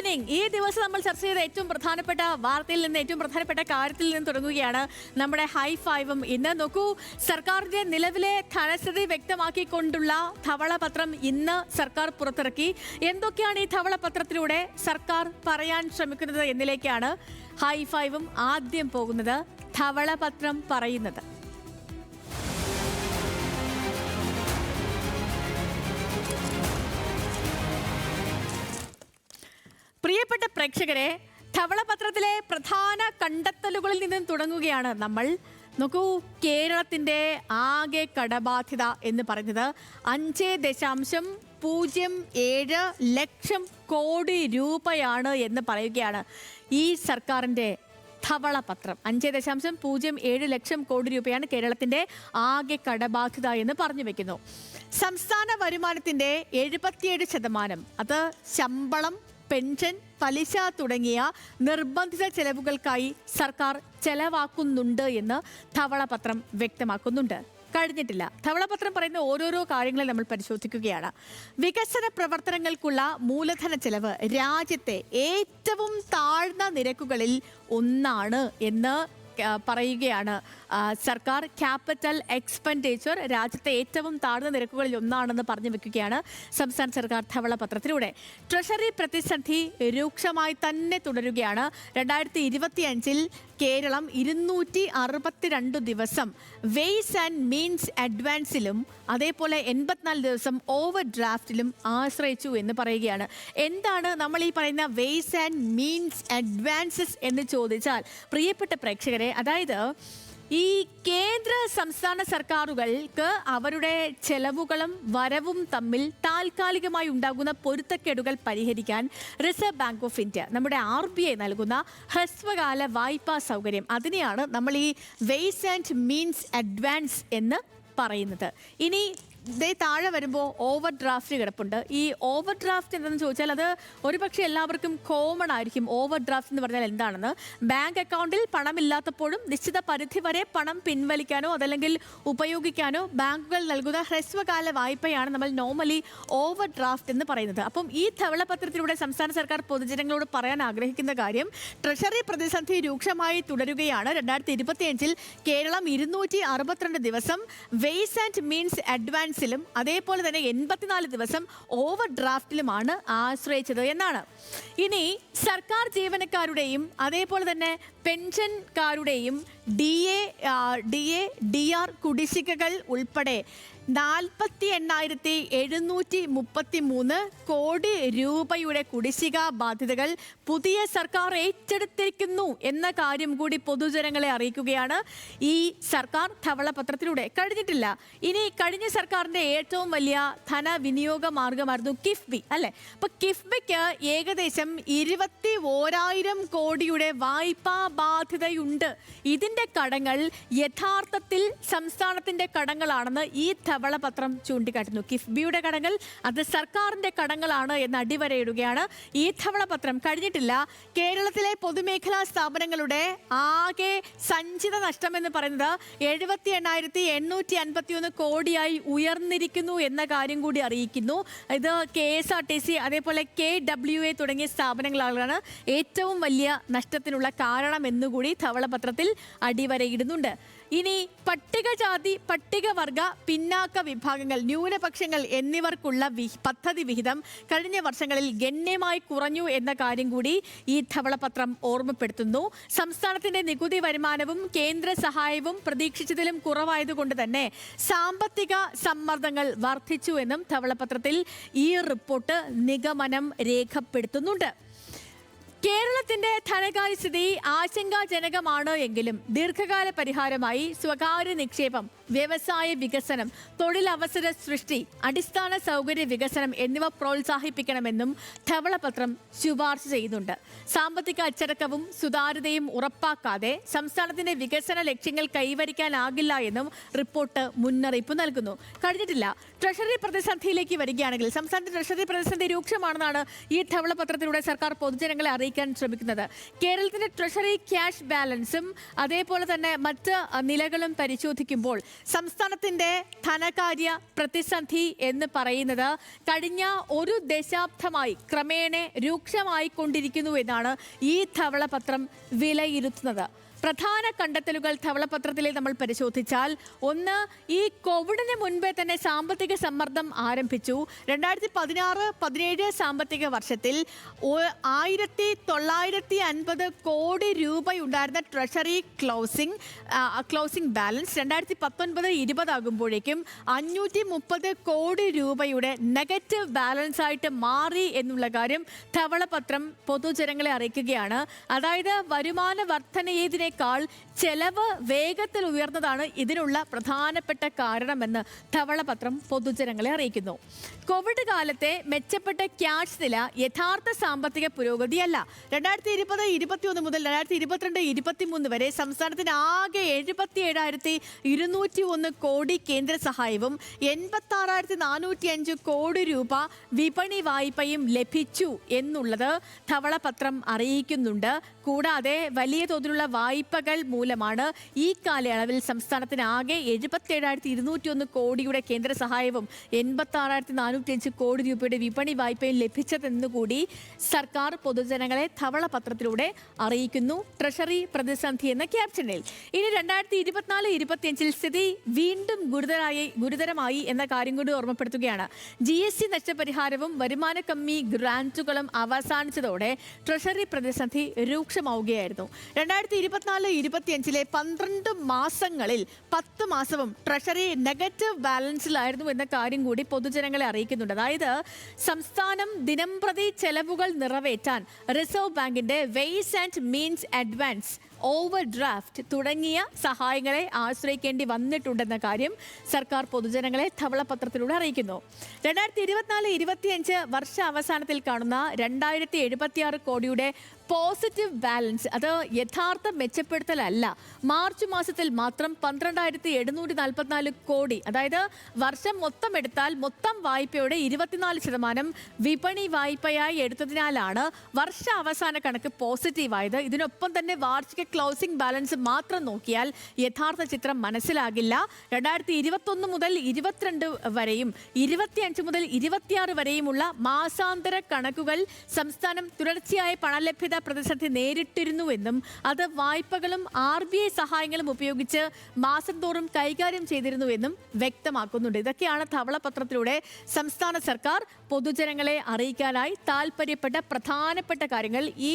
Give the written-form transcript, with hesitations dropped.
Evening. ഈ ദിവസം നമ്മൾ ചർച്ച ചെയ്ത ഏറ്റവും പ്രധാനപ്പെട്ട വാർത്തയിൽ നിന്ന്, ഏറ്റവും പ്രധാനപ്പെട്ട കാര്യത്തിൽ നിന്ന് തുടങ്ങുകയാണ് നമ്മുടെ ഹൈ ഫൈവും. ഇന്ന് നോക്കൂ, സർക്കാരിന്റെ നിലവിലെ ധനസ്ഥിതി വ്യക്തമാക്കിക്കൊണ്ടുള്ള ധവളപത്രം ഇന്ന് സർക്കാർ പുറത്തിറക്കി. എന്തൊക്കെയാണ് ഈ ധവളപത്രത്തിലൂടെ സർക്കാർ പറയാൻ ശ്രമിക്കുന്നത് എന്നിലേക്കാണ് ഹൈ ഫൈവും ആദ്യം പോകുന്നത്. ധവളപത്രം പറയുന്നത് പ്രിയപ്പെട്ട പ്രേക്ഷകരെ, ധവളപത്രത്തിലെ പ്രധാന കണ്ടെത്തലുകളിൽ നിന്നും തുടങ്ങുകയാണ് നമ്മൾ. നോക്കൂ, കേരളത്തിന്റെ ആകെ കടബാധ്യത എന്ന് പറയുന്നത് 5.07 ലക്ഷം കോടി രൂപയാണ് എന്ന് പറയുകയാണ് ഈ സർക്കാരിന്റെ ധവളപത്രം. 5.07 ലക്ഷം കോടി രൂപയാണ് കേരളത്തിന്റെ ആകെ കടബാധ്യത എന്ന് പറഞ്ഞു വെക്കുന്നു. സംസ്ഥാന വരുമാനത്തിന്റെ 77% അത് ശമ്പളം, പെൻഷൻ, പലിശ തുടങ്ങിയ നിർബന്ധിത ചെലവുകൾക്കായി സർക്കാർ ചെലവാക്കുന്നുണ്ട് എന്ന് ധവളപത്രം വ്യക്തമാക്കുന്നുണ്ട്. കഴിഞ്ഞിട്ടില്ല. ധവളപത്രം പറയുന്ന ഓരോരോ കാര്യങ്ങളെ നമ്മൾ പരിശോധിക്കുകയാണ്. വികസന പ്രവർത്തനങ്ങൾക്കുള്ള മൂലധന ചെലവ് രാജ്യത്തെ ഏറ്റവും താഴ്ന്ന നിരക്കുകളിൽ ഒന്നാണ് എന്ന് പറയുകയാണ് സർക്കാർ. ക്യാപിറ്റൽ എക്സ്പെൻഡിച്ചർ രാജ്യത്തെ ഏറ്റവും താഴ്ന്ന നിരക്കുകളിൽ ഒന്നാണെന്ന് പറഞ്ഞു വെക്കുകയാണ് സംസ്ഥാന സർക്കാർ ധവളപത്രത്തിലൂടെ. ട്രഷറി പ്രതിസന്ധി രൂക്ഷമായി തന്നെ തുടരുകയാണ്. 2025 കേരളം 262 ദിവസം വെയ്സ് ആൻഡ് മീൻസ് അഡ്വാൻസിലും അതേപോലെ 84 ദിവസം ഓവർ ഡ്രാഫ്റ്റിലും ആശ്രയിച്ചു എന്ന് പറയുകയാണ്. എന്താണ് നമ്മൾ ഈ പറയുന്ന വെയ്സ് ആൻഡ് മീൻസ് അഡ്വാൻസസ് എന്ന് ചോദിച്ചാൽ, പ്രിയപ്പെട്ട പ്രേക്ഷകരെ, അതായത് ഈ കേന്ദ്ര സംസ്ഥാന സർക്കാരുകൾക്ക് അവരുടെ ചെലവുകളും വരവും തമ്മിൽ താൽക്കാലികമായി ഉണ്ടാകുന്ന പൊരുത്തക്കേടുകൾ പരിഹരിക്കാൻ റിസർവ് ബാങ്ക് ഓഫ് ഇന്ത്യ, നമ്മുടെ RBI നൽകുന്ന ഹ്രസ്വകാല വായ്പാ സൗകര്യം, അതിനെയാണ് നമ്മൾ ഈ വെയ്സ് ആൻഡ് മീൻസ് അഡ്വാൻസ് എന്ന് പറയുന്നത്. ഇനി ഇതേ താഴെ വരുമ്പോൾ ഓവർ ഡ്രാഫ്റ്റ് കിടപ്പുണ്ട്. ഈ ഓവർ ഡ്രാഫ്റ്റ് എന്താണെന്ന് ചോദിച്ചാൽ അത് ഒരുപക്ഷെ എല്ലാവർക്കും കോമൺ ആയിരിക്കും. ഓവർ ഡ്രാഫ്റ്റ് എന്ന് പറഞ്ഞാൽ എന്താണെന്ന്, ബാങ്ക് അക്കൗണ്ടിൽ പണമില്ലാത്തപ്പോഴും നിശ്ചിത പരിധി വരെ പണം പിൻവലിക്കാനോ അതല്ലെങ്കിൽ ഉപയോഗിക്കാനോ ബാങ്കുകൾ നൽകുന്ന ഹ്രസ്വകാല വായ്പയാണ് നമ്മൾ നോർമലി ഓവർ ഡ്രാഫ്റ്റ് എന്ന് പറയുന്നത്. അപ്പം ഈ ധവളപത്രത്തിലൂടെ സംസ്ഥാന സർക്കാർ പൊതുജനങ്ങളോട് പറയാൻ ആഗ്രഹിക്കുന്ന കാര്യം, ട്രഷറി പ്രതിസന്ധി രൂക്ഷമായി തുടരുകയാണ്. 2025 കേരളം 262 ദിവസം വെയ്സ് ആൻഡ് മീൻസ് അഡ്വാൻസ് അതേപോലെ തന്നെ 84 ദിവസം ഓവർ ഡ്രാഫ്റ്റിലുമാണ് ആശ്രയിച്ചത് എന്നാണ്. ഇനി സർക്കാർ ജീവനക്കാരുടെയും അതേപോലെ തന്നെ പെൻഷൻകാരുടെയും DR കുടിശ്ശികകൾ ഉൾപ്പെടെ 48,733 കോടി രൂപയുടെ കുടിശ്ശിക ബാധ്യതകൾ പുതിയ സർക്കാർ ഏറ്റെടുത്തിരിക്കുന്നു എന്ന കാര്യം കൂടി പൊതുജനങ്ങളെ അറിയിക്കുകയാണ് ഈ സർക്കാർ ധവളപത്രത്തിലൂടെ. കഴിഞ്ഞിട്ടില്ല. ഇനി കഴിഞ്ഞ സർക്കാരിന്റെ ഏറ്റവും വലിയ ധനവിനിയോഗ മാർഗമായിരുന്നു കിഫ്ബി, അല്ലെ? അപ്പൊ കിഫ്ബിക്ക് ഏകദേശം 21,000 കോടിയുടെ വായ്പാ ബാധ്യതയുണ്ട്. ഇതിന്റെ കടങ്ങൾ യഥാർത്ഥത്തിൽ സംസ്ഥാനത്തിന്റെ കടങ്ങളാണെന്ന് ഈ ധവളപത്രം ചൂണ്ടിക്കാട്ടുന്നു. കിഫ്ബിയുടെ കടങ്ങൾ അത് സർക്കാരിന്റെ കടങ്ങളാണ് എന്ന് അടിവരയിടുകയാണ് ഈ ധവളപത്രം. കഴിഞ്ഞിട്ടില്ല. കേരളത്തിലെ പൊതുമേഖലാ സ്ഥാപനങ്ങളുടെ ആകെ സഞ്ചിത നഷ്ടം എന്ന് പറയുന്നത് 78,851 കോടിയായി ഉയർന്നിരിക്കുന്നു എന്ന കാര്യം കൂടി അറിയിക്കുന്നു. ഇത് KSRTC അതേപോലെ KWA തുടങ്ങിയ സ്ഥാപനങ്ങളാണ് ഏറ്റവും വലിയ നഷ്ടത്തിനുള്ള കാരണം എന്നുകൂടി ധവളപത്രത്തിൽ അടിവരയിടുന്നുണ്ട്. ഇനി പട്ടികജാതി, പട്ടികവർഗ, പിന്നാക്ക വിഭാഗങ്ങൾ, ന്യൂനപക്ഷങ്ങൾ എന്നിവർക്കുള്ള പദ്ധതി വിഹിതം കഴിഞ്ഞ വർഷങ്ങളിൽ ഗണ്യമായി കുറഞ്ഞു എന്ന കാര്യം കൂടി ഈ ധവളപത്രം ഓർമ്മപ്പെടുത്തുന്നു. സംസ്ഥാനത്തിന്റെ നികുതി വരുമാനവും കേന്ദ്ര സഹായവും പ്രതീക്ഷിച്ചതിലും കുറവായതുകൊണ്ട് തന്നെ സാമ്പത്തിക സമ്മർദ്ദങ്ങൾ വർദ്ധിച്ചു എന്നും ധവളപത്രത്തിൽ ഈ റിപ്പോർട്ട് നിഗമനം രേഖപ്പെടുത്തുന്നുണ്ട്. കേരളത്തിന്റെ ധനകാര്യസ്ഥിതി ആശങ്കാജനകമാണ് എങ്കിലും ദീർഘകാല പരിഹാരമായി സ്വകാര്യ നിക്ഷേപം, വ്യവസായ വികസനം, തൊഴിലവസര സൃഷ്ടി, അടിസ്ഥാന സൗകര്യ വികസനം എന്നിവ പ്രോത്സാഹിപ്പിക്കണമെന്നും ധവളപത്രം ശുപാർശ ചെയ്യുന്നുണ്ട്. സാമ്പത്തിക അച്ചടക്കവും സുതാര്യതയും ഉറപ്പാക്കാതെ സംസ്ഥാനത്തിന്റെ വികസന ലക്ഷ്യങ്ങൾ കൈവരിക്കാനാകില്ല എന്നും റിപ്പോർട്ട് മുന്നറിയിപ്പ് നൽകുന്നു. കഴിഞ്ഞിട്ടില്ല. ട്രഷറി പ്രതിസന്ധിയിലേക്ക് വരികയാണെങ്കിൽ, സംസ്ഥാനത്തെ ട്രഷറി പ്രതിസന്ധി രൂക്ഷമാണെന്നാണ് ഈ ധവളപത്രത്തിലൂടെ സർക്കാർ പൊതുജനങ്ങളെ അറിയിക്കുന്നത്. ശ്രമിക്കുന്നത് കേരളത്തിന്റെ ട്രഷറി ക്യാഷ് ബാലൻസും അതേപോലെ തന്നെ മറ്റ് നിലകളും പരിശോധിക്കുമ്പോൾ സംസ്ഥാനത്തിന്റെ ധനകാര്യ പ്രതിസന്ധി എന്ന് പറയുന്നത് കഴിഞ്ഞ ഒരു ദശാബ്ദമായി ക്രമേണ രൂക്ഷമായി കൊണ്ടിരിക്കുന്നു എന്നാണ് ഈ ധവളപത്രം വിലയിരുത്തുന്നത്. പ്രധാന കണ്ടെത്തലുകൾ ധവളപത്രത്തിലെ നമ്മൾ പരിശോധിച്ചാൽ, ഒന്ന്, ഈ കോവിഡിന് മുൻപേ തന്നെ സാമ്പത്തിക സമ്മർദ്ദം ആരംഭിച്ചു. 2016-17 സാമ്പത്തിക വർഷത്തിൽ 1950 കോടി രൂപയുണ്ടായിരുന്ന ട്രഷറി ക്ലോസിംഗ് ബാലൻസ് 2019-20 ആകുമ്പോഴേക്കും 530 കോടി രൂപയുടെ നെഗറ്റീവ് ബാലൻസ് ആയിട്ട് മാറി എന്നുള്ള കാര്യം ധവളപത്രം പൊതുജനങ്ങളെ അറിയിക്കുകയാണ്. അതായത് വരുമാന വർധനയേതിനെ ചെലവ് വേഗത്തിൽ ഉയർന്നതാണ് ഇതിനുള്ള പ്രധാനപ്പെട്ട കാരണമെന്ന് ധവളപത്രം പൊതുജനങ്ങളെ അറിയിക്കുന്നു. കോവിഡ് കാലത്തെ മെച്ചപ്പെട്ട ക്യാഷ് നില യഥാർത്ഥ സാമ്പത്തിക പുരോഗതിയല്ല. 2020-21 മുതൽ 2022-23 വരെ സംസ്ഥാനത്തിന് ആകെ 77,201 കോടി കേന്ദ്ര സഹായവും 86,405 കോടി രൂപ വിപണി വായ്പയും ലഭിച്ചു എന്നുള്ളത് ധവളപത്രം അറിയിക്കുന്നുണ്ട്. കൂടാതെ വലിയ തോതിലുള്ള വായ്പകൾ മൂലമാണ് ഈ കാലയളവിൽ സംസ്ഥാനത്തിന് ആകെ 77,201 കോടിയുടെ കേന്ദ്ര സഹായവും 86,405 കോടി രൂപയുടെ വിപണി വായ്പയും ലഭിച്ചതെന്നുകൂടി സർക്കാർ പൊതുജനങ്ങളെ ധവളപത്രത്തിലൂടെ അറിയിക്കുന്നു. ട്രഷറി പ്രതിസന്ധി എന്ന ക്യാപ്ഷനിൽ. ഇനി 2024-25 സ്ഥിതി വീണ്ടും ഗുരുതരമായി എന്ന കാര്യം കൂടി ഓർമ്മപ്പെടുത്തുകയാണ്. GST നഷ്ടപരിഹാരവും വരുമാന കമ്മി ഗ്രാന്റുകളും അവസാനിച്ചതോടെ ട്രഷറി പ്രതിസന്ധി രൂക്ഷമാവുകയായിരുന്നു. 2024-25 12 മാസങ്ങളിൽ 10 മാസവും ട്രഷറി നെഗറ്റീവ് ബാലൻസിലായിരുന്നു എന്ന കാര്യം കൂടി പൊതുജനങ്ങളെ അറിയിക്കുന്നുണ്ട്. അതായത് സംസ്ഥാനം ദിനംപ്രതി ചെലവുകൾ നിറവേറ്റാൻ റിസർവ് ബാങ്കിന്റെ wise and means advance, over draft തുടങ്ങിയ സഹായങ്ങളെ ആശ്രയിക്കേണ്ടി വന്നിട്ടുണ്ടെന്ന കാര്യം സർക്കാർ പൊതുജനങ്ങളെ ധവളപത്രത്തിലൂടെ അറിയിക്കുന്നു. 2024-25 വർഷ അവസാനത്തിൽ കാണുന്ന 2076 കോടിയുടെ പോസിറ്റീവ് ബാലൻസ് അത് യഥാർത്ഥ മെച്ചപ്പെടുത്തലല്ല. മാർച്ച് മാസത്തിൽ മാത്രം 12,744 കോടി, അതായത് വർഷം മൊത്തം എടുത്താൽ മൊത്തം വായ്പയുടെ 24% വിപണി വായ്പയായി എടുത്തതിനാലാണ് വർഷ അവസാന കണക്ക് പോസിറ്റീവായത്. ഇതിനൊപ്പം തന്നെ വാർഷിക ക്ലോസിംഗ് ബാലൻസ് മാത്രം നോക്കിയാൽ യഥാർത്ഥ ചിത്രം മനസ്സിലാകില്ല. 2021 മുതൽ 22 വരെയും 25 മുതൽ 26 വരെയുമുള്ള മാസാന്തര കണക്കുകൾ സംസ്ഥാനം തുടർച്ചയായ പണലഭ്യത പ്രതിസന്ധി നേരിട്ടിരുന്നുവെന്നും അത് വായ്പകളും RBI സഹായങ്ങളും ഉപയോഗിച്ച് മാസം തോറും കൈകാര്യം ചെയ്തിരുന്നുവെന്നും വ്യക്തമാക്കുന്നുണ്ട്. ഇതൊക്കെയാണ് ധവളപത്രത്തിലൂടെ സംസ്ഥാന സർക്കാർ പൊതുജനങ്ങളെ അറിയിക്കാനായി താല്പര്യപ്പെട്ട പ്രധാനപ്പെട്ട കാര്യങ്ങൾ. ഈ